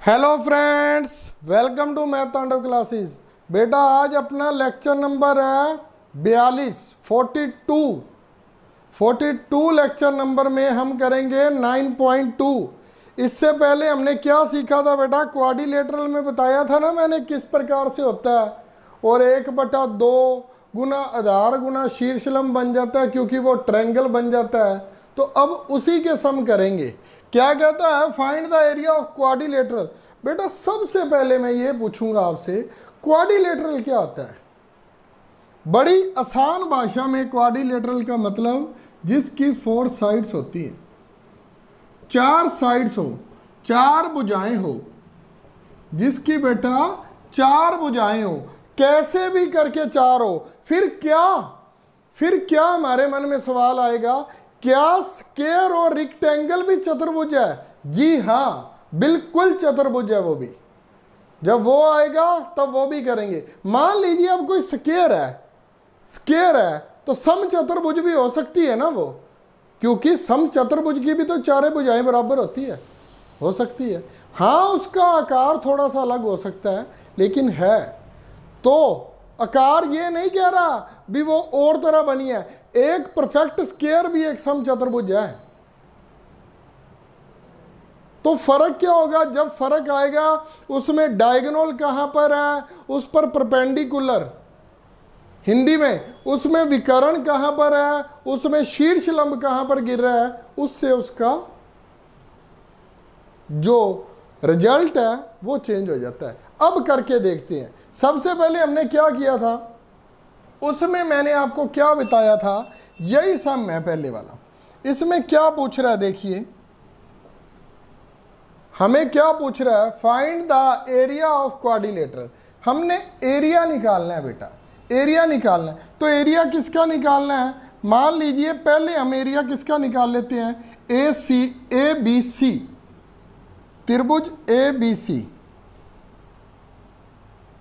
Hello friends, welcome to math Tandav classes. बेटा आज अपना लेक्चर नंबर है 42 लेक्चर नंबर में हम करेंगे 9.2। इससे पहले हमने क्या सीखा था बेटा? क्वाड्रिलेटरल में बताया था ना मैंने किस प्रकार से होता है, और 1/2 गुना आधार गुना शीर्षलंब बन जाता है क्योंकि वो ट्रायंगल बन जाता है। तो अब उसी के सम करेंगे। क्या कहता है? Find the area of quadrilateral. बेटा सबसे पहले मैं ये पूछूंगा आपसे, क्वाड्रिलेटरल क्या होता है? बड़ी आसान भाषा में क्वाड्रिलेटरल का मतलब जिसकी 4 साइड्स होती हैं, 4 साइड्स हो, 4 भुजाएं हो, जिसकी बेटा 4 भुजाएं हो, कैसे भी करके 4 हो। फिर क्या हमारे मन में सवाल आएगा, क्या स्क्वायर और रेक्टेंगल भी चतुर्भुज है? जी हाँ, बिल्कुल चतुर्भुज है वो भी। जब वो आएगा तब वो भी करेंगे। मान लीजिए अब कोई स्क्वायर है तो सम चतुर्भुज भी हो सकती है ना वो, क्योंकि सम चतुर्भुज की भी तो 4 भुजाएं बराबर होती है, हो सकती है। हाँ, उसका आकार थोड़ा सा अलग हो सकता है, लेकिन है। तो आकार ये नहीं कह रहा भी वो और तरह बनी है। एक परफेक्ट स्क्वायर भी एक सम चतुर्भुज है। तो फर्क क्या होगा? जब फर्क आएगा उसमें डायगोनल कहां पर है, उस पर परपेंडिकुलर, हिंदी में उसमें विकर्ण कहां पर है, उसमें शीर्ष लंब कहां पर गिर रहा है, उससे उसका जो रिजल्ट है वो चेंज हो जाता है। अब करके देखते हैं। सबसे पहले हमने क्या किया था, उसमें मैंने आपको क्या बताया था, यही सम है पहले वाला। इसमें क्या पूछ रहा है देखिए, हमें क्या पूछ रहा है? Find the area of quadrilateral. हमने एरिया निकालना है बेटा, एरिया निकालना है। तो एरिया किसका निकालना है? मान लीजिए पहले हम एरिया किसका निकाल लेते हैं, ए बी सी, त्रिभुज ए बी सी।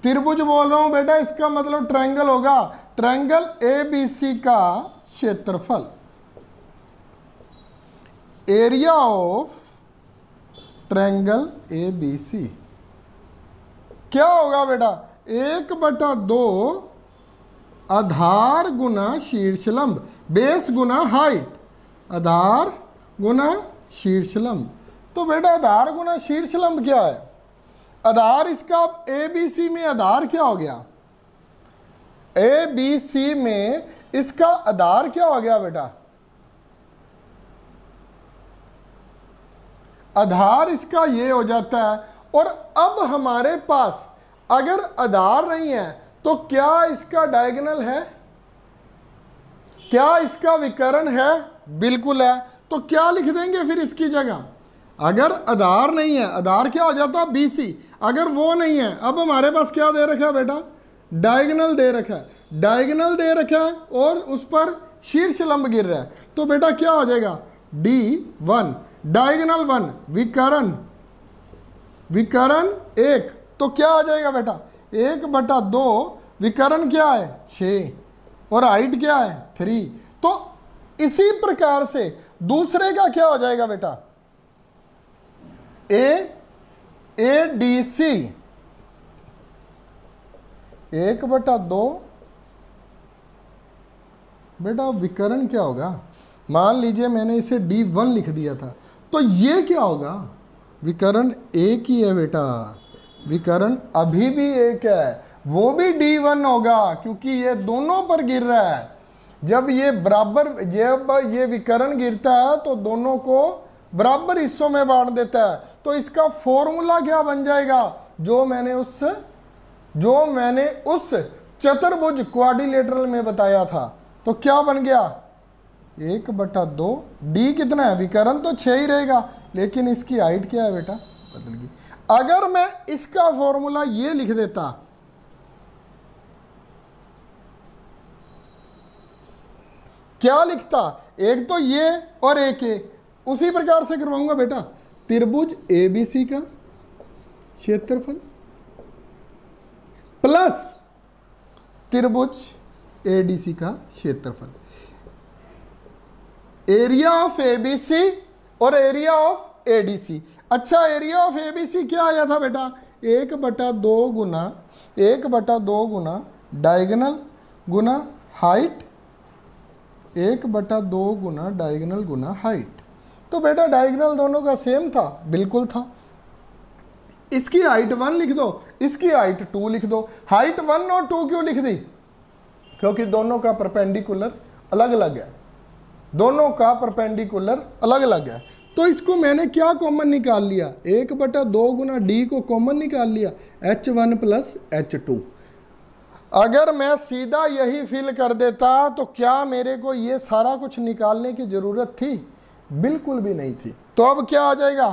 त्रिभुज बोल रहा हूं बेटा, इसका मतलब ट्रायंगल होगा। ट्रायंगल ए बी सी का क्षेत्रफल, area of triangle A B C क्या होगा बेटा? 1/2 आधार गुना शीर्षलंब, बेस गुना हाइट, आधार गुना शीर्षलंब। तो बेटा आधार गुना शीर्षलंब क्या है? आधार इसका ए बी सी में आधार क्या हो गया? ए बी सी में इसका आधार क्या हो गया बेटा? आधार इसका ये हो जाता है। और अब हमारे पास अगर आधार नहीं है तो क्या इसका डायगोनल है? क्या इसका विकर्ण है? बिल्कुल है। तो क्या लिख देंगे फिर इसकी जगह? अगर आधार नहीं है, आधार क्या हो जाता है? BC। अगर वो नहीं है, अब हमारे पास क्या दे रखा है बेटा? डायगोनल दे रखा है। डायगोनल दे रखा है और उस पर शीर्ष लंब गिर रहा है। तो बेटा क्या हो जाएगा? D1 डायगोनल 1, विकर्ण 1। तो क्या आ जाएगा बेटा? 1/2, विकर्ण क्या है? 6, और हाइट क्या है? 3। तो इसी प्रकार से दूसरे का क्या हो जाएगा बेटा? ADC 1/2 बेटा विकर्ण क्या होगा? मान लीजिए मैंने इसे D1 लिख दिया था, तो ये क्या होगा? विकर्ण 1 ही है बेटा, विकर्ण अभी भी 1 है, वो भी D1 होगा क्योंकि ये दोनों पर गिर रहा है। जब ये बराबर, जब ये विकर्ण गिरता है तो दोनों को बराबर हिस्सों में बांट देता है। तो इसका फॉर्मूला क्या बन जाएगा? जो मैंने उस चतुर्भुज क्वाड्रिलेटरल में बताया था। तो क्या बन गया? 1/2। D कितना है? विकर्ण तो 6 ही रहेगा, लेकिन इसकी हाइट क्या है बेटा? बदल गई। अगर मैं इसका फॉर्मूला ये लिख देता, क्या लिखता? एक तो ये और एक ये, उसी प्रकार से करवाऊंगा बेटा। त्रिभुज ABC का क्षेत्रफल प्लस त्रिभुज ADC का क्षेत्रफल, एरिया ऑफ ABC और एरिया ऑफ ADC। अच्छा एरिया ऑफ एबीसी क्या आया था बेटा, 1/2 गुना डायगोनल गुना हाइट, 1/2 गुना डायगोनल गुना हाइट। तो बेटा डायगोनल दोनों का सेम था, बिल्कुल था। इसकी हाइट 1 लिख दो, इसकी हाइट 2 लिख दो। हाइट 1 और 2 क्यों लिख दी, क्योंकि दोनों का परपेंडिकुलर अलग अलग है, दोनों का परपेंडिकुलर अलग अलग है। तो इसको मैंने क्या कॉमन निकाल लिया, 1/2 गुना डी को कॉमन निकाल लिया, H1 प्लस H2। अगर मैं सीधा यही फिल कर देता तो क्या मेरे को ये सारा कुछ निकालने की जरूरत थी, बिल्कुल भी नहीं थी। तो अब क्या आ जाएगा,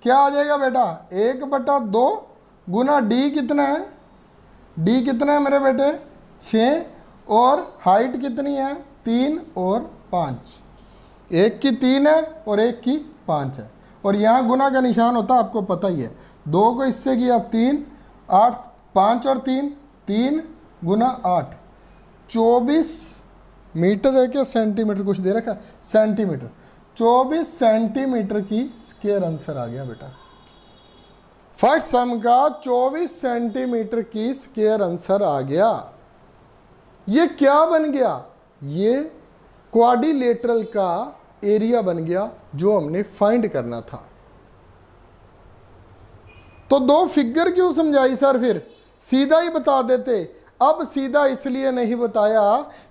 क्या आ जाएगा बेटा, 1/2 गुना डी कितना है, डी कितना है मेरे बेटे 6, और हाइट कितनी है 3 और 5, एक की 3 है और एक की 5 है, और यहाँ गुना का निशान होता है आपको पता ही है। 2 को इससे किया 3, 8, 5 और 3, 3 गुना 8, 24 मीटर है क्या सेंटीमीटर, कुछ दे रखा है सेंटीमीटर, 24 सेंटीमीटर की स्क्वायर आंसर आ गया बेटा। फर्स्ट सम का 24 सेंटीमीटर की स्क्वायर आंसर आ गया। ये क्या बन गया, ये क्वाड्रिलेटरल का एरिया बन गया जो हमने फाइंड करना था। तो 2 फिगर क्यों समझाई सर, फिर सीधा ही बता देते। अब सीधा इसलिए नहीं बताया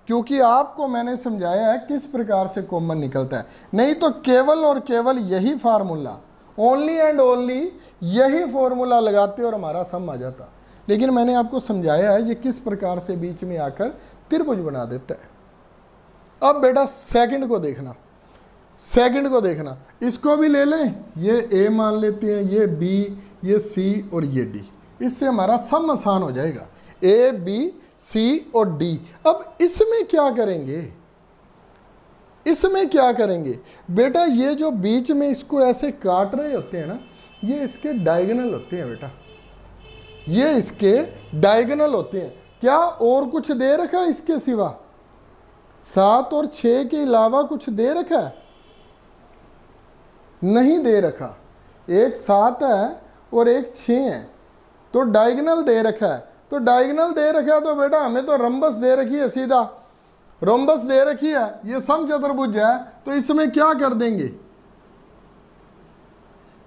क्योंकि आपको मैंने समझाया है किस प्रकार से कॉमन निकलता है, नहीं तो केवल और केवल यही फार्मूला, ओनली एंड ओनली यही फॉर्मूला लगाते और हमारा सम आ जाता। लेकिन मैंने आपको समझाया है ये किस प्रकार से बीच में आकर त्रिभुज बना देता है। अब बेटा सेकंड को देखना, सेकंड को देखना, इसको भी ले लें, ये ए मान लेते हैं, ये बी, ये सी और ये डी, इससे हमारा सम आसान हो जाएगा, ए बी सी और डी। अब इसमें क्या करेंगे, इसमें क्या करेंगे बेटा, ये जो बीच में इसको ऐसे काट रहे होते हैं ना, ये इसके डायगोनल होते हैं बेटा, ये इसके डायगोनल होते हैं। क्या और कुछ दे रखा है इसके सिवा, 7 और 6 के अलावा कुछ दे रखा है, नहीं दे रखा। एक 7 है और एक 6 है, तो डायगोनल दे रखा है। तो डायगोनल दे रखा है तो बेटा हमें तो रंबस दे रखी है, सीधा रोम्बस दे रखी है, ये समचतुर्भुज है। तो इसमें क्या कर देंगे,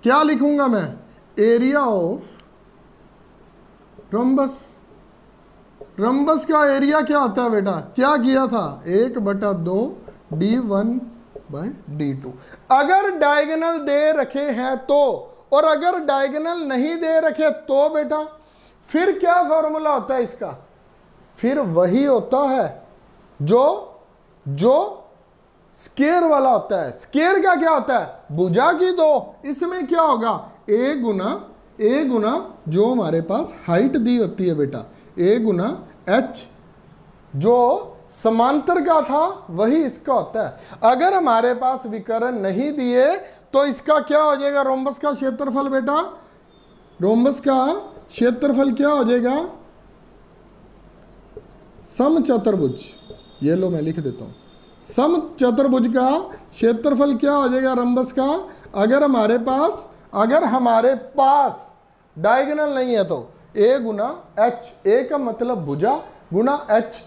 क्या लिखूंगा मैं, एरिया ऑफ रोम्बस। रोम्बस का एरिया क्या होता है बेटा, क्या किया था 1/2 d1/d2। अगर डायगोनल दे रखे हैं तो, और अगर डायगोनल नहीं दे रखे तो बेटा फिर क्या फॉर्मूला होता है इसका, फिर वही होता है जो स्क्वायर वाला होता है। स्क्वायर का क्या होता है, भुजा की 2, इसमें क्या होगा ए गुना जो हमारे पास हाइट दी होती है बेटा, ए गुना एच, जो समांतर का था वही इसका होता है। अगर हमारे पास विकर्ण नहीं दिए तो इसका क्या हो जाएगा, रोम्बस का क्षेत्रफल बेटा, रोम्बस का क्षेत्रफल क्या हो जाएगा, समचतुर्भुज। ये लो मैं लिख देता हूं, समचतुर्भुज का क्षेत्रफल क्या हो जाएगा रोम्बस का, अगर हमारे पास डायगोनल नहीं है तो ए गुना एच, ए का मतलब भुजा गुना एच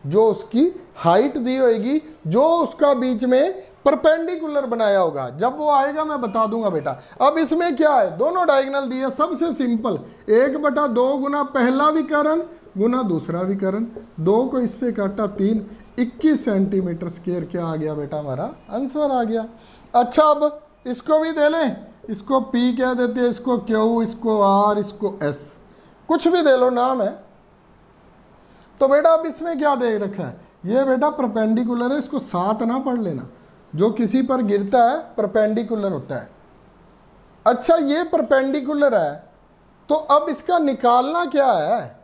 जो उसकी हाइट दी होगी, जो उसका बीच में परपेंडिकुलर बनाया होगा। जब वो आएगा मैं बता दूंगा बेटा। अब इसमें क्या है, दोनों डायगोनल दिए, सबसे सिंपल 1/2 गुना पहला विकर्ण गुना दूसरा विकर्ण, 2 को इससे काटा 3, 21 सेंटीमीटर स्क्वायर क्या आ गया बेटा, हमारा आंसर आ गया। अच्छा अब इसको भी दे लें, इसको P कह देते हैं, इसको Q, इसको R, इसको S, कुछ भी दे लो नाम है। तो बेटा अब इसमें क्या दे रखा है, ये बेटा परपेंडिकुलर है, इसको 7 ना पढ़ लेना, जो किसी पर गिरता है परपेंडिकुलर होता है। अच्छा ये परपेंडिकुलर है, तो अब इसका निकालना क्या है,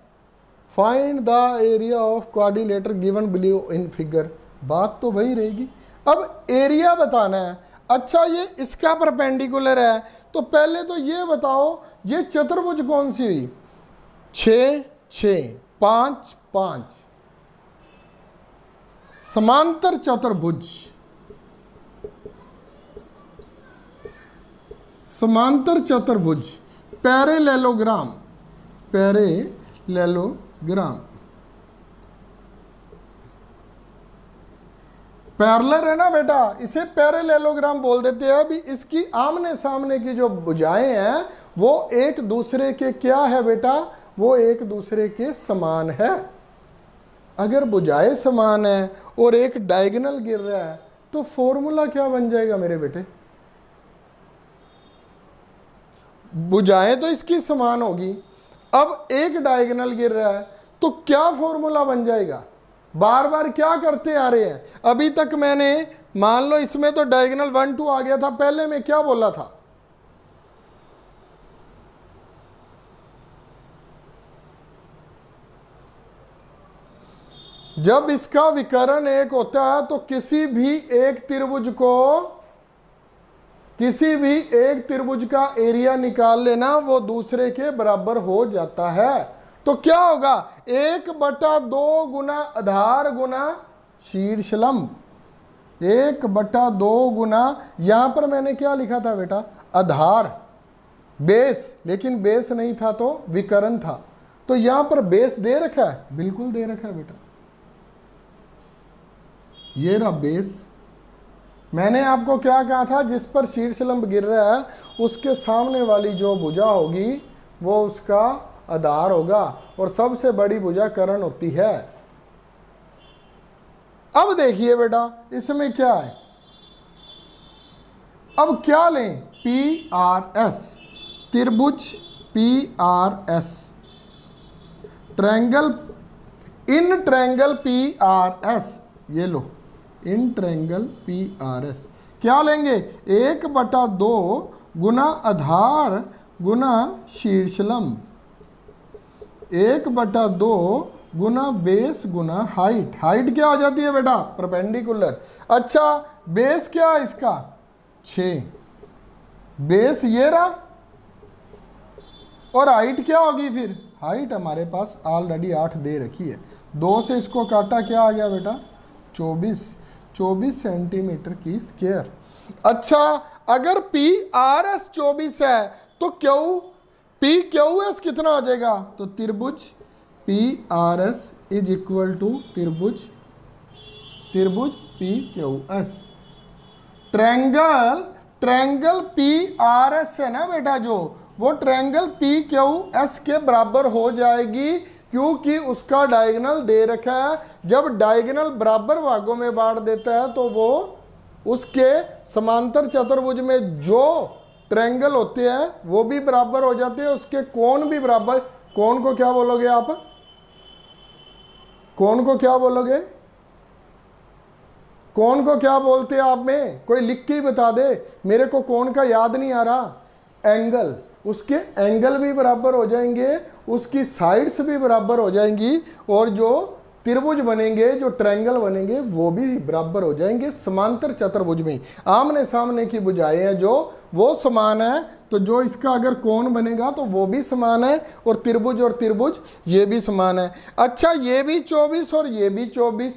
find the area of quadrilateral given below in figure, बात तो वही रहेगी। अब एरिया बताना है। अच्छा ये इसका परपेंडिकुलर है, तो पहले तो ये बताओ ये चतुर्भुज कौन सी हुई, 6 6 5 5, समांतर चतुर्भुज, समांतर चतुर्भुज, पैरेलेलोग्राम, पैरेलेलोग्राम, पैरेलल है ना बेटा, इसे पैरेलेलोग्राम बोल देते हैं। अभी इसकी आमने सामने की जो भुजाएं हैं वो एक दूसरे के क्या है बेटा, वो एक दूसरे के समान है। अगर भुजाएं समान है और एक डायगोनल गिर रहा है तो फॉर्मूला क्या बन जाएगा मेरे बेटे? भुजाएं तो इसकी समान होगी, अब एक डायगोनल गिर रहा है तो क्या फॉर्मूला बन जाएगा? बार बार क्या करते आ रहे हैं? अभी तक मैंने मान लो इसमें तो डायगोनल 1 2 आ गया था, पहले मैं क्या बोला था? जब इसका विकर्ण एक होता है तो किसी भी एक त्रिभुज का एरिया निकाल लेना, वो दूसरे के बराबर हो जाता है। तो क्या होगा? 1/2 गुना आधार गुना शीर्ष लंब, 1/2 गुना, यहां पर मैंने क्या लिखा था बेटा? आधार, बेस, लेकिन बेस नहीं था तो विकर्ण था। तो यहां पर बेस दे रखा है, बिल्कुल दे रखा है बेटा, ये रहा बेस। मैंने आपको क्या कहा था? जिस पर शीर्ष लंब गिर रहा है उसके सामने वाली जो भुजा होगी वो उसका आधार होगा, और सबसे बड़ी भुजा कर्ण होती है। अब देखिए बेटा इसमें क्या है, अब क्या लें? PRS, त्रिभुज PRS, triangle, in triangle PRS, ये लो इन ट्रायंगल PRS क्या लेंगे? 1/2 गुना आधार गुना शीर्ष लंब, 1/2 गुना बेस गुना हाइट। हाइट क्या हो जाती है बेटा? परपेंडिकुलर। अच्छा बेस क्या है इसका? 6, बेस ये रहा, और हाइट क्या होगी फिर? हाइट हमारे पास ऑलरेडी 8 दे रखी है, 2 से इसको काटा, क्या आ गया बेटा? 24 सेंटीमीटर की स्क्वायर। अच्छा अगर PRS 24 है तो PQS कितना हो जाएगा? तो त्रिभुज PRS इज इक्वल टू त्रिभुज PQS। ट्रायंगल PRS है ना बेटा, जो वो ट्रायंगल PQS के बराबर हो जाएगी, क्योंकि उसका डायगोनल दे रखा है। जब डायगोनल बराबर भागों में बांट देता है तो वो उसके समांतर चतुर्भुज में जो ट्रायंगल होते हैं वो भी बराबर हो जाते हैं, उसके कोण भी बराबर। कोण को क्या बोलोगे आप? कोण को क्या बोलोगे? कोण को क्या बोलते हैं आप में? कोई लिख के ही बता दे, मेरे को कोण का याद नहीं आ रहा। एंगल, उसके एंगल भी बराबर हो जाएंगे, उसकी साइड्स भी बराबर हो जाएंगी, और जो त्रिभुज बनेंगे, जो ट्रायंगल बनेंगे वो भी बराबर हो जाएंगे समांतर चतुर्भुज में। आमने सामने की भुजाएं हैं जो वो समान है, तो जो इसका अगर कोण बनेगा तो वो भी समान है, और त्रिभुज ये भी समान है। अच्छा ये भी 24 और ये भी 24,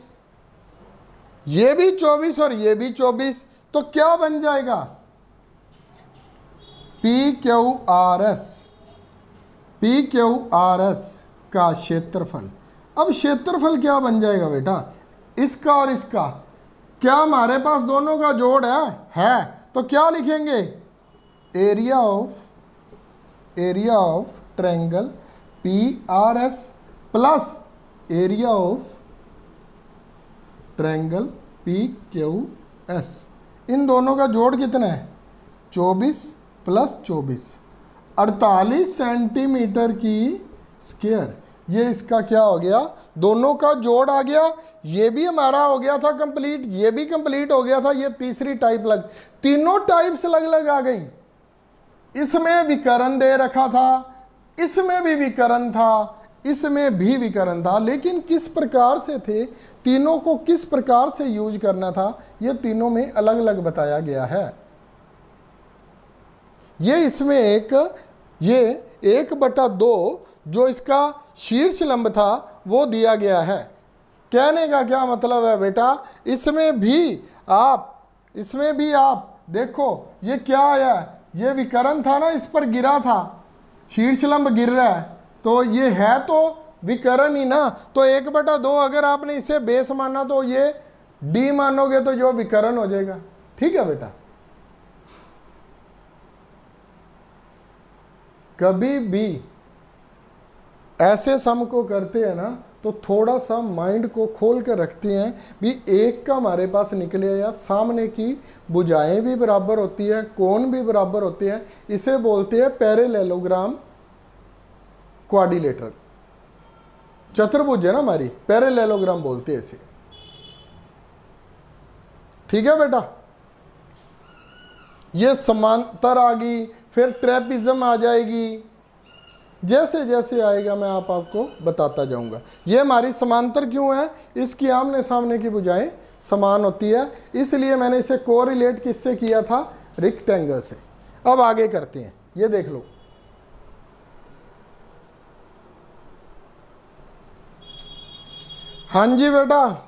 ये भी 24 और ये भी 24, तो क्या बन जाएगा? PQRS का क्षेत्रफल। अब क्षेत्रफल क्या बन जाएगा बेटा? इसका और इसका, क्या हमारे पास दोनों का जोड़ है, तो क्या लिखेंगे? Area of triangle PRS plus area of triangle PQS। इन दोनों का जोड़ कितना है? 24 प्लस 24, 48 सेंटीमीटर की स्क्वायर। ये इसका क्या हो गया? दोनों का जोड़ आ गया। ये भी हमारा हो गया था कंप्लीट, ये भी कंप्लीट हो गया था। ये तीसरी टाइप तीनों टाइप्स अलग आ गई। इसमें विकर्ण दे रखा था, इसमें भी विकर्ण था, इसमें भी विकर्ण था, लेकिन किस प्रकार से थे, तीनों को किस प्रकार से यूज करना था, ये तीनों में अलग अलग बताया गया है। ये इसमें ये 1/2 जो इसका शीर्ष लंब था वो दिया गया है। कहने का क्या मतलब है बेटा? इसमें भी आप देखो ये क्या आया है? ये विकर्ण था ना, इस पर गिरा था, शीर्ष लंब गिर रहा है, तो ये है तो विकर्ण ही ना। तो 1/2 अगर आपने इसे बेस माना तो ये डी मानोगे तो जो विकर्ण हो जाएगा। ठीक है बेटा, कभी भी ऐसे सम को करते हैं ना तो थोड़ा सा माइंड को खोल कर रखते हैं भी एक का हमारे पास निकले या सामने की भुजाएं भी बराबर होती है, कोण भी बराबर होते हैं, इसे बोलते हैं पैरेललोग्राम क्वाड्रिलेटरल। चतुर्भुज है ना हमारी, पैरेललोग्राम बोलते हैं इसे। ठीक है बेटा, ये समांतर आ गई, फिर ट्रेपिज्म आ जाएगी, जैसे जैसे आएगा मैं आपको बताता जाऊंगा। ये हमारी समांतर क्यों है, इसकी आमने सामने की भुजाएं समान होती है, इसलिए मैंने इसे कोरिलेट किससे किया था, रेक्टेंगल से। अब आगे करते हैं, ये देख लो। हाँ जी बेटा,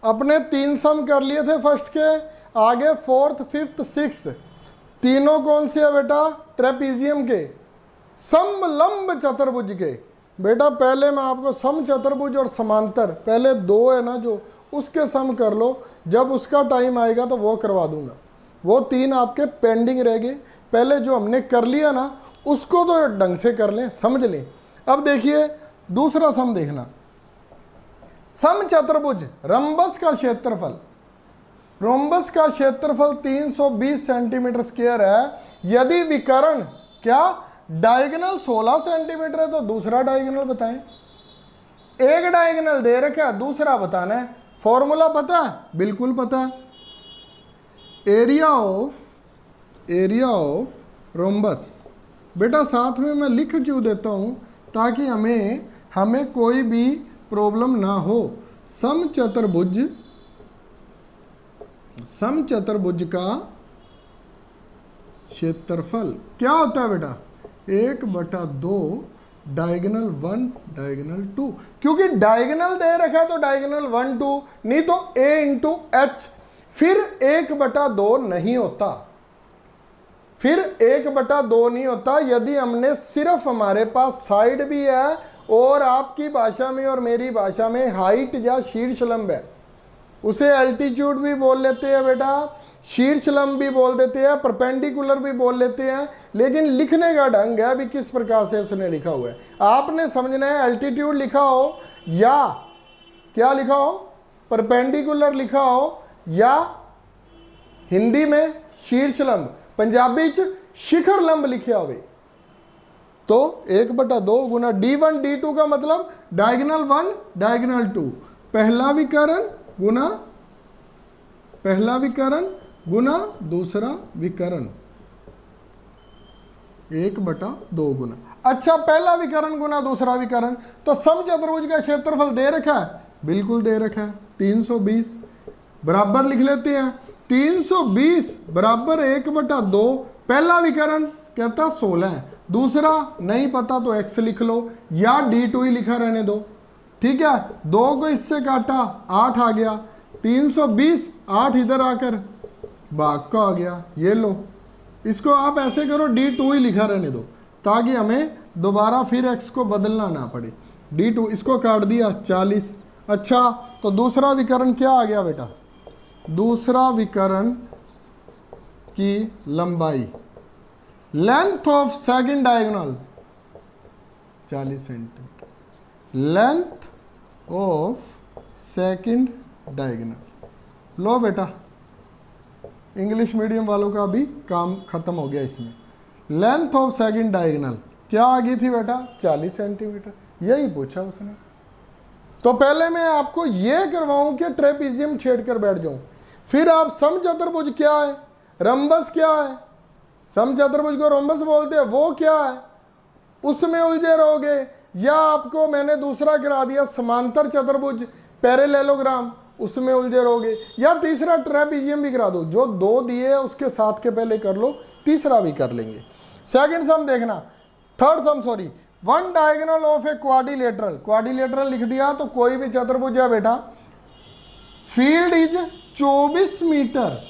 अपने 3 सम कर लिए थे फर्स्ट के, आगे 4th 5th 6th तीनों कौन से है बेटा, ट्रेपीजियम के, समलंब चतुर्भुज के। बेटा पहले मैं आपको सम चतुर्भुज और समांतर, पहले 2 है ना जो, उसके सम कर लो, जब उसका टाइम आएगा तो वो करवा दूंगा। वो 3 आपके पेंडिंग रह गए, पहले जो हमने कर लिया ना उसको तो ढंग से कर लें, समझ लें। अब देखिए दूसरा सम देखना, सम चतुर्भुज रंबस का क्षेत्रफल, रोम्बस का क्षेत्रफल 320 सेंटीमीटर स्क्वायर है। यदि विकर्ण क्या डायगोनल 16 सेंटीमीटर है तो दूसरा डायगोनल बताएं। एक डायगोनल दे रखा है, दूसरा बताना है। फॉर्मूला पता है, बिल्कुल पता है, एरिया ऑफ रोम्बस। बेटा साथ में मैं लिख क्यों देता हूं, ताकि हमें कोई भी प्रॉब्लम ना हो। समचतुर्भुज का क्षेत्रफल क्या होता है बेटा, 1/2 डायगोनल 1 डायगोनल 2, क्योंकि डायगोनल दे रखा है तो डायगोनल 1 2, नहीं तो a इंटू एच, फिर 1/2 नहीं होता, फिर 1/2 नहीं होता। यदि हमने सिर्फ, हमारे पास साइड भी है और आपकी भाषा में और मेरी भाषा में हाइट या शीर्ष लंब है, उसे एल्टीट्यूड भी बोल लेते हैं बेटा, शीर्ष लंब भी बोल देते हैं, परपेंडिकुलर भी बोल लेते हैं, लेकिन लिखने का ढंग है भी किस प्रकार से उसने लिखा हुआ है। आपने समझना है एल्टीट्यूड लिखा हो या क्या लिखा हो, परपेंडिकुलर लिखा हो, या हिंदी में शीर्ष लंब, पंजाबी च शिखर लंब लिखे हुए, तो 1/2 गुना D1 D2 का मतलब डायगोनल 1 डायगोनल 2, पहला विकर्ण गुना दूसरा विकर्ण, 1/2 गुना। अच्छा, पहला विकर्ण गुना दूसरा विकर्ण, तो समचतुर्भुज का क्षेत्रफल दे रखा है, बिल्कुल दे रखा है, 320 बराबर लिख लेते हैं। 320 बराबर 1/2, पहला विकर्ण कहता 16 है, दूसरा नहीं पता तो x लिख लो, या D2 ही लिखा रहने दो। ठीक है, 2 को इससे काटा 8 आ गया, 320 8 इधर आकर भाग का आ गया, ये लो। इसको आप ऐसे करो, D2 ही लिखा रहने दो, ताकि हमें दोबारा फिर x को बदलना ना पड़े। D2 इसको काट दिया 40। अच्छा, तो दूसरा विकर्ण क्या आ गया बेटा, दूसरा विकर्ण की लंबाई, length of second diagonal 40 centimetre, length of second diagonal. लो बेटा, इंग्लिश मीडियम वालों का भी काम खत्म हो गया इसमें। लेंथ ऑफ सेकंड डायगोनल क्या आ गई थी बेटा, 40 सेंटीमीटर, यही पूछा उसने। तो पहले मैं आपको यह करवाऊं कि ट्रेपीजियम छेड़ कर बैठ जाऊं, फिर आप समचतुर्भुज क्या है, रंबस क्या है, समचतुर्भुज को रोम्बस बोलते हैं, वो क्या है, उसमें उलझे रहोगे। या आपको मैंने दूसरा करा दिया समांतर चतुर्भुज पैरेललोग्राम, उसमें उलझे रहोगे। या तीसरा ट्रेपीजियम भी करा दो, जो 2 दिए उसके साथ के पहले कर लो, तीसरा भी कर लेंगे। सेकंड सम देखना, third some sorry, 1 diagonal of a quadrilateral, quadrilateral लिख दिया तो कोई भी चतुर्भुज है बेटा, फील्ड इज 24 मीटर,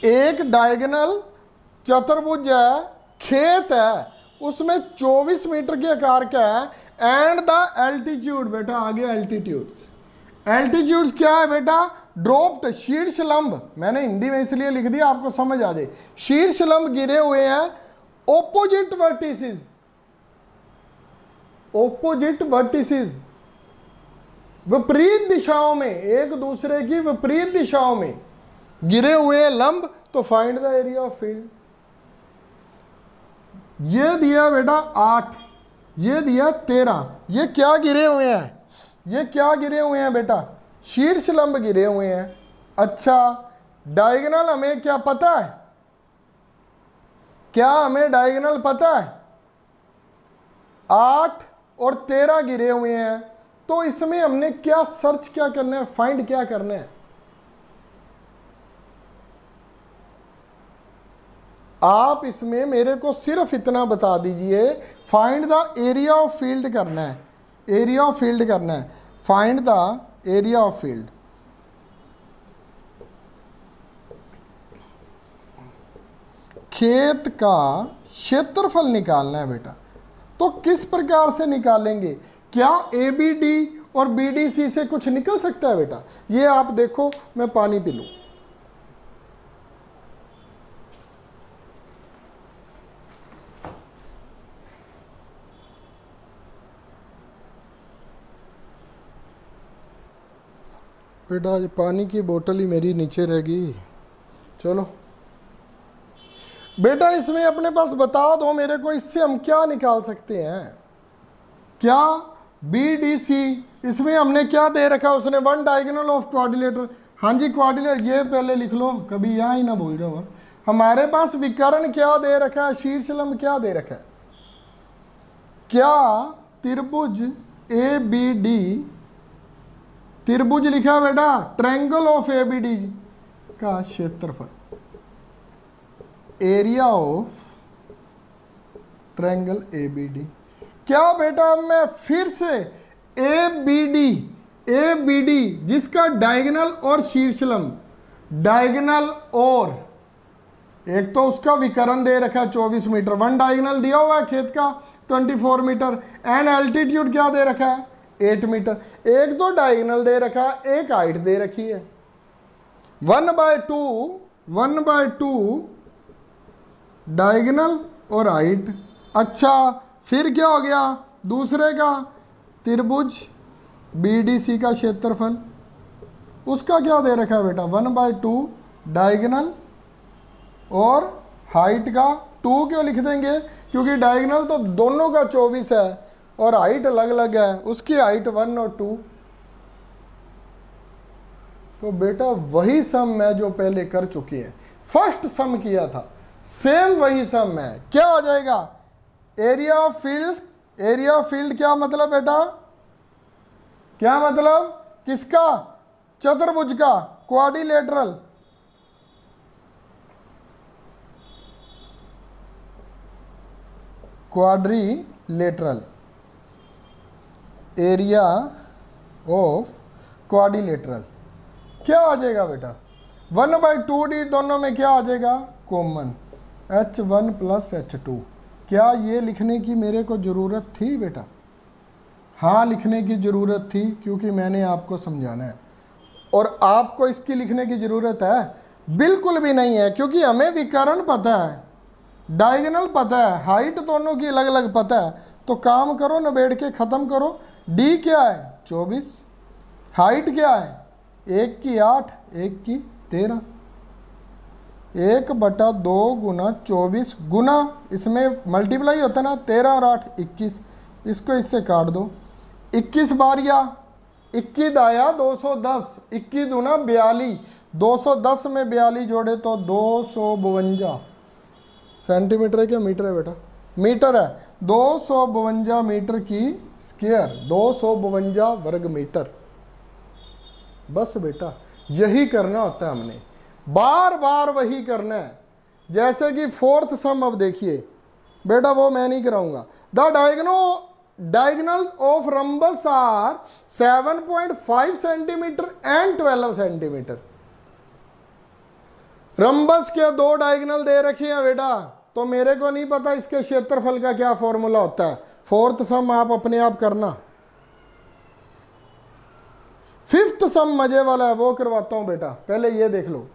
एक डायगोनल चतुर्भुज है, खेत है, उसमें 24 मीटर के आकार का है, एंड द एल्टीट्यूड, बेटा आ गया एल्टीट्यूड्स। एल्टीट्यूड्स क्या है बेटा? ड्रॉप्ड, शीर्ष लंब, मैंने हिंदी में इसलिए लिख दिया आपको समझ आ जाए। शीर्ष लंब गिरे हुए हैं ऑपोजिट वर्टिसेस, ऑपोजिट वर्टिसेस, विपरीत दिशाओं में, एक दूसरे की विपरीत दिशाओं में गिरे हुए लंब। तो find the area of field. ये दिया बेटा 8, ये दिया 13, ये क्या गिरे हुए हैं? ये क्या गिरे हुए हैं बेटा? शीर्ष लंब गिरे हुए हैं। अच्छा, डायगोनल हमें क्या पता है? क्या हमें डायगोनल पता है? 8 और 13 गिरे हुए हैं। तो इसमें हमने क्या सर्च क्या करना है, फाइंड क्या करना है? आप इसमें मेरे को सिर्फ इतना बता दीजिए, find the area of field करना है, एरिया ऑफ फील्ड करना है, find the area of field. खेत का क्षेत्रफल निकालना है बेटा। तो किस प्रकार से निकालेंगे? क्या ABD और BDC से कुछ निकल सकता है बेटा? ये आप देखो, मैं पानी पी लूं। बेटा आज पानी की बोतल ही मेरी नीचे रह गई। चलो बेटा, इसमें अपने पास बता दो मेरे को, इससे हम क्या निकाल सकते हैं? क्या BDC, इसमें हमने क्या दे रखा? उसने 1 डायगोनल ऑफ क्वाड्रिलेटरल। हाँ जी, क्वाड्रिलेटरल, ये पहले लिख लो, कभी यहाँ ही ना भूल जाओ। हमारे पास विकर्ण क्या दे रखा है? शीर्ष लंब क्या दे रखा है? क्या त्रिभुज ABD, त्रिभुज लिखा बेटा, ट्रायंगल ऑफ ABD का क्षेत्रफल, एरिया ऑफ ट्रायंगल ABD। क्या बेटा? मैं फिर से ABD जिसका डायगोनल और शीर्ष लंब, डायगोनल और एक तो उसका विकर्ण दे रखा है 24 मीटर, 1 डायगोनल दिया हुआ है खेत का 24 मीटर, एंड एल्टीट्यूड क्या दे रखा है? 8 मीटर। एक तो डायगोनल दे रखा है, एक हाइट दे रखी है 1/2 डायगोनल और हाइट। अच्छा, फिर क्या हो गया? दूसरे का त्रिभुज BDC का क्षेत्रफल, उसका क्या दे रखा है बेटा? 1/2 डायगोनल और हाइट का 2 क्यों लिख देंगे? क्योंकि डायगोनल तो दोनों का 24 है और हाइट अलग अलग है, उसकी हाइट 1 और 2। तो बेटा वही सम मैं जो पहले कर चुकी है, फर्स्ट सम किया था, सेम वही सम है। क्या हो जाएगा? Area of field. Area of field क्या मतलब बेटा? क्या मतलब? किसका? चतुर्भुज का, quadrilateral. Quadrilateral, area of quadrilateral क्या आ जाएगा बेटा? 1/2D, दोनों में क्या आ जाएगा? Common, H1 + H2। क्या ये लिखने की मेरे को ज़रूरत थी बेटा? हाँ, लिखने की ज़रूरत थी, क्योंकि मैंने आपको समझाना है। और आपको इसकी लिखने की ज़रूरत है? बिल्कुल भी नहीं है, क्योंकि हमें विकर्ण पता है, डायगोनल पता है, हाइट दोनों की अलग अलग पता है। तो काम करो, निबेड़ के ख़त्म करो। D क्या है? 24। हाइट क्या है? 1 की 8, 1 की 13। 1/2 गुना 24 गुना, इसमें मल्टीप्लाई होता है ना, 13 और 8 21। इसको इससे काट दो। 21 बारिया, 21 दाया 210, 21 दूना 42, 210 में 42 जोड़े तो 252 सेंटीमीटर है क्या मीटर है बेटा? मीटर है। 252 मीटर की स्क्वायर, 252 वर्ग मीटर। बस बेटा यही करना होता है, हमने बार बार वही करना है। जैसे कि फोर्थ सम, अब देखिए बेटा, वो मैं नहीं कराऊंगा। The diagonal of rhombus are 7.5 centimetre and 12 centimetre. Rhombus के दो डायगोनल दे रखी हैं बेटा, तो मेरे को नहीं पता इसके क्षेत्रफल का क्या फॉर्मूला होता है। फोर्थ सम आप अपने आप करना, फिफ्थ सम मजे वाला है वो करवाता हूं बेटा, पहले ये देख लो।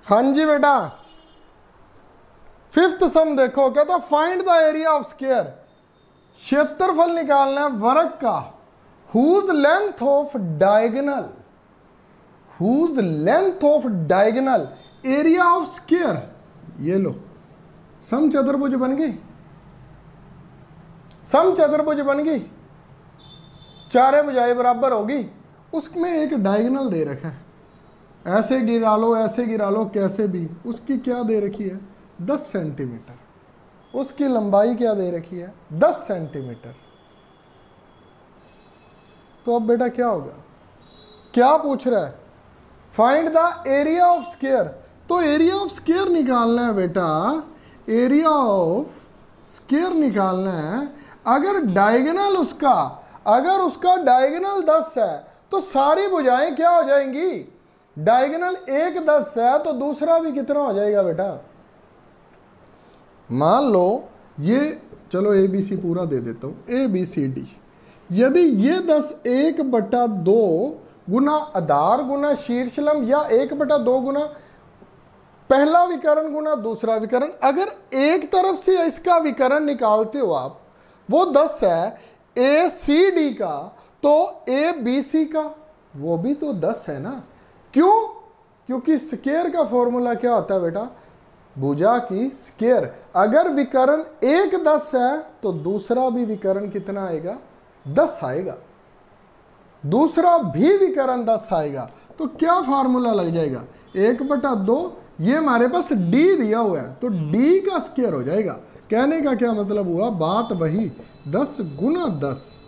हाँ जी बेटा, फिफ्थ सम देखो, कहता find the area of square, क्षेत्रफल निकालना है वर्ग का, whose length of diagonal, whose length of diagonal area of square. ये लो, सम चतुर्भुज बन गई, सम चतुर्भुज बन गई, चारे भुजाएं बराबर होगी, उसमें एक डायगोनल दे रखा है, ऐसे गिरा लो ऐसे गिरा लो कैसे भी, उसकी क्या दे रखी है 10 सेंटीमीटर, उसकी लंबाई क्या दे रखी है 10 सेंटीमीटर। तो अब बेटा क्या होगा, क्या पूछ रहा है, find the area of square. तो एरिया ऑफ स्क्वायर निकालना है बेटा, एरिया ऑफ स्क्वायर निकालना है। अगर डायगोनल उसका, अगर उसका डायगोनल 10 है तो सारी भुजाएं क्या हो जाएंगी, डायगोनल एक 10 है तो दूसरा भी कितना हो जाएगा बेटा। मान लो ये, चलो ए बी सी पूरा दे देता हूं, ए बी सी डी, यदि ये 10 1/2 गुना आधार गुना शीर्षलम या 1/2 गुना पहला विकर्ण गुना दूसरा विकर्ण, अगर एक तरफ से इसका विकर्ण निकालते हो आप, वो 10 है ए सी डी का, तो ए बी सी का वो भी तो 10 है ना। क्यों, क्योंकि स्क्वायर का फॉर्मूला क्या होता है बेटा, भुजा की स्क्वायर। अगर विकर्ण एक 10 है तो दूसरा भी विकर्ण कितना आएगा 10 आएगा, दूसरा भी विकर्ण 10 आएगा। तो क्या फार्मूला लग जाएगा 1/2, ये हमारे पास d दिया हुआ है तो d का स्क्वायर हो जाएगा। कहने का क्या मतलब हुआ, बात वही 10 गुना 10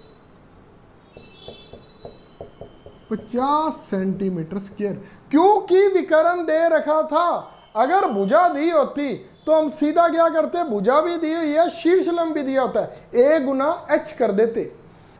50 सेंटीमीटर स्क्वायर, क्योंकि विकर्ण दे रखा था। अगर भुजा दी होती तो हम सीधा क्या करते, भुजा भी दी हुई है शीर्षलम भी दिया होता है, a गुना h कर देते,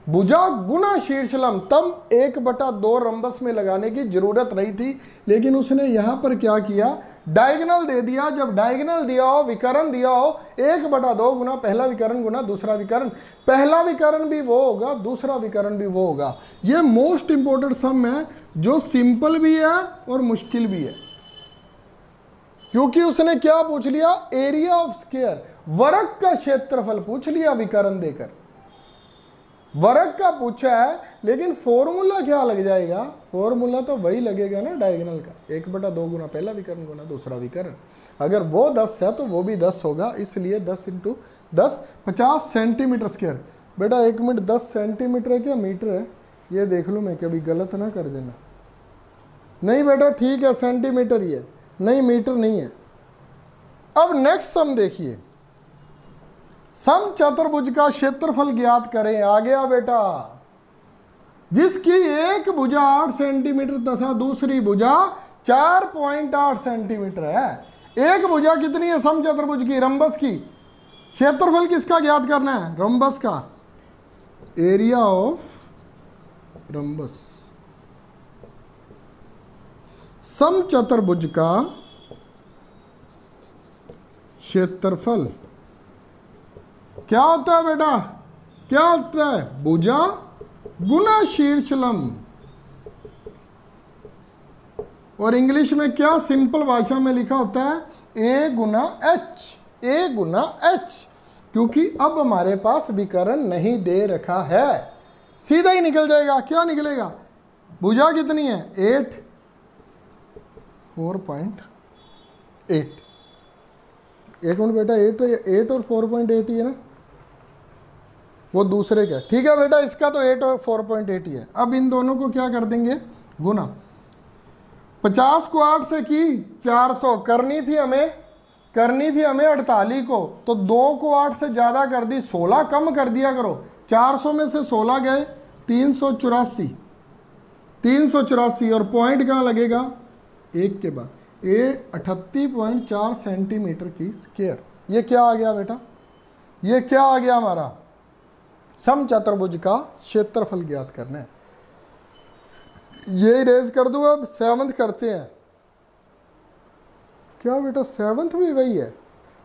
भुजा गुना शीर्षलम, तब 1/2 रंबस में लगाने की जरूरत नहीं थी। लेकिन उसने यहां पर क्या किया, डायगोनल दे दिया। जब डायगोनल दिया हो, विकर्ण दिया हो, 1/2 गुना पहला विकर्ण गुना दूसरा विकर्ण, पहला विकर्ण भी वो होगा दूसरा विकर्ण भी वो होगा। ये मोस्ट इंपॉर्टेंट सम है जो सिंपल भी है और मुश्किल भी है, क्योंकि उसने क्या पूछ लिया, एरिया ऑफ स्क्वायर, वर्ग का क्षेत्रफल पूछ लिया विकर्ण देकर, वर्ग का पूछा है। लेकिन फॉर्मूला क्या लग जाएगा, फॉर्मूला तो वही लगेगा ना डायगोनल का, 1/2 गुना पहला विकर्ण गुना दूसरा विकर्ण। अगर वो 10 है तो वो भी 10 होगा, इसलिए 10 × 10 50 सेंटीमीटर स्क्वायर। बेटा 1 मिनट, 10 सेंटीमीटर है क्या मीटर है, ये देख लो, मैं कभी गलत ना कर देना। नहीं बेटा ठीक है, सेंटीमीटर ही है, नहीं मीटर नहीं है। अब नेक्स्ट सम देखिए, सम चतुर्भुज का क्षेत्रफल ज्ञात करें। आ गया बेटा, जिसकी एक भुजा 8 सेंटीमीटर तथा दूसरी भुजा 4.8 सेंटीमीटर है। एक भुजा कितनी है सम चतुर्भुज की, रंबस की, क्षेत्रफल किसका ज्ञात करना है, रंबस का, एरिया ऑफ रंबस। सम चतुर्भुज का क्षेत्रफल क्या होता है बेटा, क्या होता है, भुजा गुना शीर्षलम, और इंग्लिश में क्या सिंपल भाषा में लिखा होता है, a Guna h, a Guna h, क्योंकि अब हमारे पास विकर्ण नहीं दे रखा है, सीधा ही निकल जाएगा। क्या निकलेगा, भुजा कितनी है 8, 4.8, एक मिनट बेटा 8 और 4.8 ही है ना, वो दूसरे का, ठीक है बेटा, इसका तो 8 और 4.8 ही है। अब इन दोनों को क्या कर देंगे, गुना, 50 को 8 से की 400, करनी थी हमें 48 को, तो 2 को 8 से ज़्यादा कर दी, 16 कम कर दिया करो, 400 में से 16 गए 384, और पॉइंट कहाँ लगेगा, 1 के बाद, ये 38.4 सेंटीमीटर की स्क्वायर। ये क्या आ गया बेटा, ये क्या आ गया हमारा, सम चतुर्भुज का क्षेत्रफल ज्ञात करना है। ये इरेज कर दूँ। अब सेवंथ करते हैं। क्या बेटा सेवंथ भी वही है।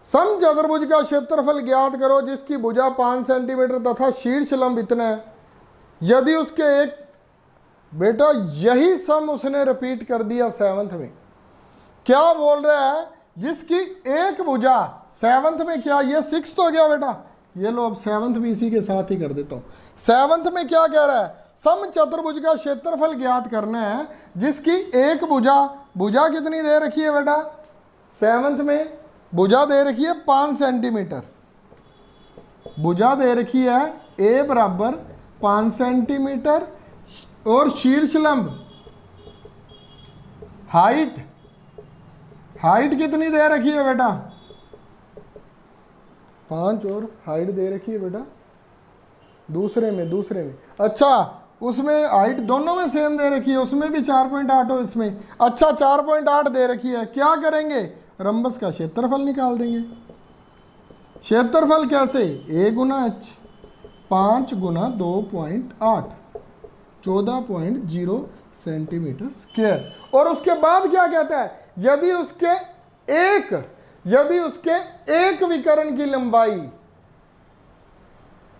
समचतुर्भुज का क्षेत्रफल ज्ञात करो जिसकी भुजा 5 सेंटीमीटर तथा शीर्ष लंब इतना है। यदि उसके एक, बेटा यही सम उसने रिपीट कर दिया सेवंथ में। क्या बोल रहा है, जिसकी एक भुजा, सेवंथ में क्या, ये सिक्स हो गया बेटा, ये लो अब सेवंथ भी इसी के साथ ही कर देता हूं। सेवंथ में क्या कह रहा है, समचतुर्भुज का क्षेत्रफल ज्ञात करना है जिसकी एक भुजा, भुजा कितनी दे रखी है बेटा, सेवंथ में भुजा दे रखी है 5 सेंटीमीटर, भुजा दे रखी है ए बराबर 5 सेंटीमीटर और शीर्ष लंब हाइट, हाइट कितनी दे रखी है बेटा 5 और हाइट दे रखी है बेटा दूसरे में अच्छा उसमें हाइट दोनों में सेम दे रखी है, उसमें भी 4.8 और इसमें, अच्छा 4.8 दे रखी है। क्या करेंगे, रंबस का क्षेत्रफल निकाल देंगे। क्षेत्रफल कैसे, ए गुना एच, 5 गुना 2.8, 14.0 सेंटीमीटर स्क्वायर। और उसके बाद क्या कहता है, यदि उसके एक विकर्ण की लंबाई,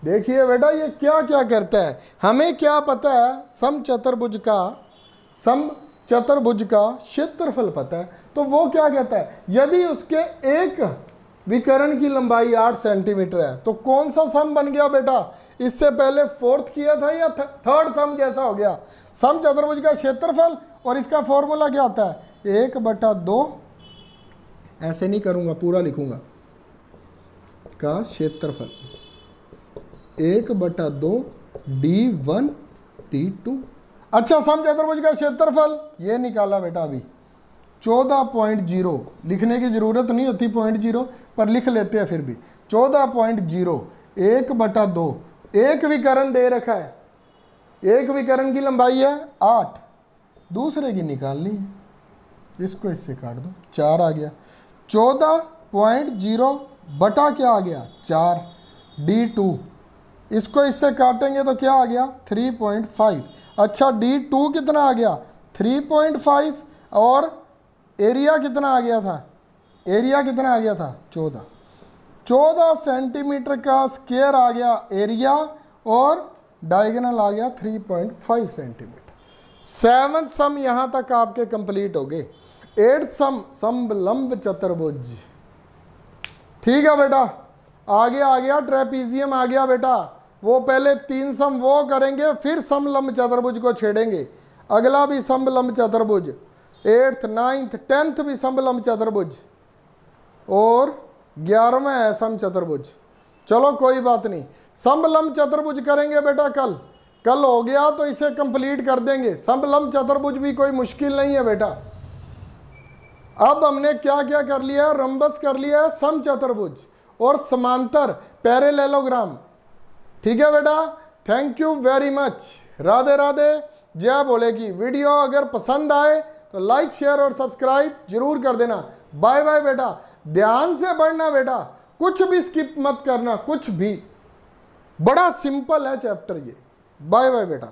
देखिए बेटा ये क्या क्या करता है, हमें क्या पता है, समचतुर्भुज का क्षेत्रफल पता है, तो वो क्या कहता है, यदि उसके एक विकर्ण की लंबाई 8 सेंटीमीटर है, तो कौन सा सम बन गया बेटा, इससे पहले फोर्थ किया था या थर्ड सम जैसा हो गया, समचतुर्भुज का क्षेत्रफल। और इसका फॉर्मूला क्या होता है, 1/2, ऐसे नहीं करूंगा पूरा लिखूंगा, का क्षेत्रफल 1/2 d1 d2। अच्छा समचतुर्भुज का क्षेत्रफल ये निकाला बेटा, अभी 14.0, लिखने की जरूरत नहीं होती 0.0 पर लिख लेते हैं फिर भी, 14.0 1/2, एक विकर्ण दे रखा है, एक विकर्ण की लंबाई है 8, दूसरे की निकालनी है, इसको इससे काट दो, 4 आ गया, 14.0 बटा क्या आ गया 4 d2, इसको इससे काटेंगे तो क्या आ गया 3.5। अच्छा d2 कितना आ गया 3.5 और एरिया कितना आ गया था, एरिया कितना आ गया था 14 सेंटीमीटर का स्क्वायर आ गया एरिया और डायगोनल आ गया 3.5 सेंटीमीटर। 7th सम यहां तक आपके कंप्लीट हो गए। 8th सम समलंब चतुर्भुज, ठीक है बेटा, आगे आ गया ट्रेपीजियम आ गया बेटा, वो पहले 3 सम वो करेंगे फिर समलंब चतुर्भुज को छेड़ेंगे, अगला भी समलंब चतुर्भुज, 8th 9th 10th भी समलंब चतुर्भुज और 11वां है सम चतुर्भुज। चलो कोई बात नहीं, समलंब चतुर्भुज करेंगे बेटा, कल हो गया तो इसे कंप्लीट कर देंगे। समलंब चतुर्भुज भी कोई मुश्किल नहीं है बेटा। अब हमने क्या क्या कर लिया, रंबस कर लिया, समचतुर्भुज और समांतर पैरेललोग्राम, ठीक है बेटा। Thank you very much, Radhe Radhe, जय भोले की। वीडियो अगर पसंद आए तो लाइक शेयर और सब्सक्राइब जरूर कर देना। बाय बाय बेटा, ध्यान से पढ़ना बेटा, कुछ भी स्किप मत करना, कुछ भी, बड़ा सिंपल है चैप्टर ये। बाय बाय बेटा।